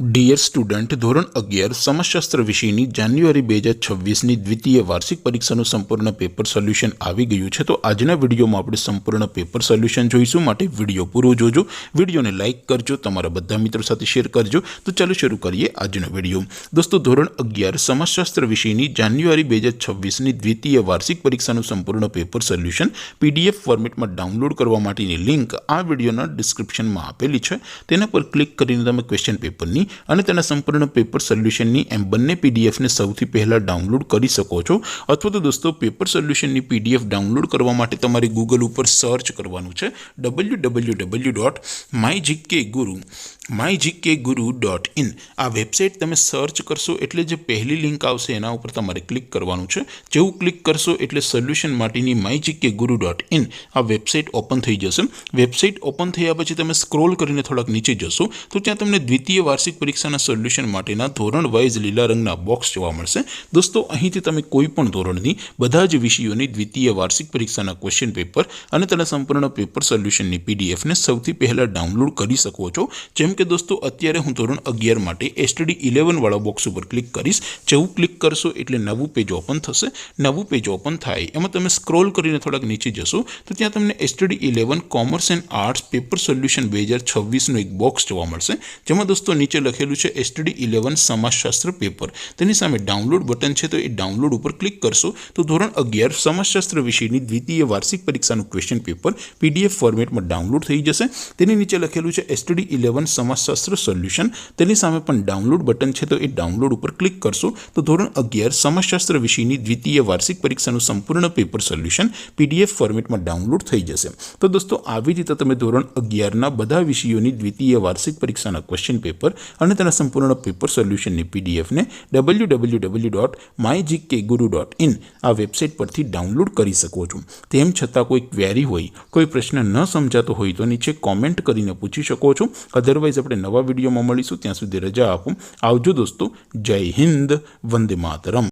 Dear student, ધોરણ 11 સમાજશાસ્ત્ર વિષયની જાન્યુઆરી 2026ની દ્વિતીય વાર્ષિક પરીક્ષાનું સંપૂર્ણ પેપર સોલ્યુશન આવી ગયું છે। તો આજના વિડીયોમાં આપણે સંપૂર્ણ પેપર સોલ્યુશન જોઈશું, માટે વિડીયો પૂરો જોજો, વિડીયોને લાઇક કરજો, તમારા બધા મિત્રો સાથે શેર કરજો। તો ચાલો શરૂ કરીએ આજનો વિડીયો। દોસ્તો, ધોરણ 11 સમાજશાસ્ત્ર વિષયની જાન્યુઆરી 2026ની દ્વિતીય વાર્ષિક પરીક્ષાનું સંપૂર્ણ પેપર સોલ્યુશન PDF ફોર્મેટમાં ડાઉનલોડ કરવા માટેની લિંક આ વિડીયોના ડિસ્ક્રિપ્શનમાં આપેલી છે। તેના પર ક્લિક કરીને તમે ક્વેશ્ચન પેપરની અને તેના સંપૂર્ણ પેપર સોલ્યુશનની એમ બંને પીડીએફને સૌથી પહેલા ડાઉનલોડ કરી શકો છો। અથવા તો દોસ્તો, પેપર સોલ્યુશનની પીડીએફ ડાઉનલોડ કરવા માટે તમારે ગૂગલ ઉપર સર્ચ કરવાનું છે www.mygkguru.in। આ વેબસાઇટ તમે સર્ચ કરશો એટલે જે પહેલી લિંક આવશે એના ઉપર તમારે ક્લિક કરવાનું છે। જેવું ક્લિક કરશો એટલે સોલ્યુશન માટેની mygkguru.in આ વેબસાઇટ ઓપન થઈ જશે। વેબસાઇટ ઓપન થયા પછી તમે સ્ક્રોલ કરીને થોડાક નીચે જશો તો ત્યાં તમને દ્વિતીય વાર્ષિક પરીક્ષાના સોલ્યુશન માટેના ધોરણ વાઇઝ લીલા રંગના બોક્સ જોવા મળશે। દોસ્તો, અહીંથી તમે કોઈ પણ ધોરણની બધા જ વિષયોની દ્વિતીય વાર્ષિક પરીક્ષાના ક્વેશ્ચન પેપર અને તેના સંપૂર્ણ પેપર સોલ્યુશનની પીડીએફને સૌથી પહેલા ડાઉનલોડ કરી શકો છો। જેમ કે દોસ્તો, અત્યારે હું ધોરણ 11 માટે STD11 વાળા બોક્સ ઉપર ક્લિક કરીશ। જેવું ક્લિક કરશો એટલે નવું પેજ ઓપન થશે। નવું પેજ ઓપન થાય એમાં તમે સ્ક્રોલ કરીને થોડાક નીચે જશો તો ત્યાં તમને STD11 commerce and arts paper solution 2026નું એક બોક્સ જોવા મળશે, જેમાં દોસ્તો નીચે લખેલું છે STD11 સમાજશાસ્ત્ર પેપર। તેની સામે ડાઉનલોડ બટન છે, તો એ ડાઉનલોડ ઉપર ક્લિક કરશો તો ધોરણ 11 સમાજશાસ્ત્ર વિષયની દ્વિતીય વાર્ષિક પરીક્ષાનું ક્વેશ્ચન પેપર PDF ફોર્મેટમાં ડાઉનલોડ થઈ જશે। તેની નીચે લખેલું છે STD11 સમાજશાસ્ત્ર સોલ્યુશન। તેની સામે પણ ડાઉનલોડ બટન છે, તો એ ડાઉનલોડ ઉપર ક્લિક કરશો તો ધોરણ 11 સમાજશાસ્ત્ર વિષયની દ્વિતીય વાર્ષિક પરીક્ષાનું સંપૂર્ણ પેપર સોલ્યુશન PDF ફોર્મેટમાં ડાઉનલોડ થઈ જશે। તો દોસ્તો, આવી રીતે તમે ધોરણ 11ના બધા વિષયોની દ્વિતીય વાર્ષિક પરીક્ષાના ક્વેશ્ચન પેપર અને તેના સંપૂર્ણ પેપર સોલ્યુશનની પીડીએફને www.mygkguru.in આ વેબસાઇટ પરથી ડાઉનલોડ કરી શકો છો। તેમ છતાં કોઈ ક્વેરી હોય, કોઈ પ્રશ્ન ન સમજાતો હોય તો નીચે કોમેન્ટ કરીને પૂછી શકો છો। અધરવાઇઝ આપણે નવા વિડીયોમાં મળીશું, ત્યાં સુધી રજા આપો। આવજો દોસ્તો, જય હિન્દ, વંદે માતરમ।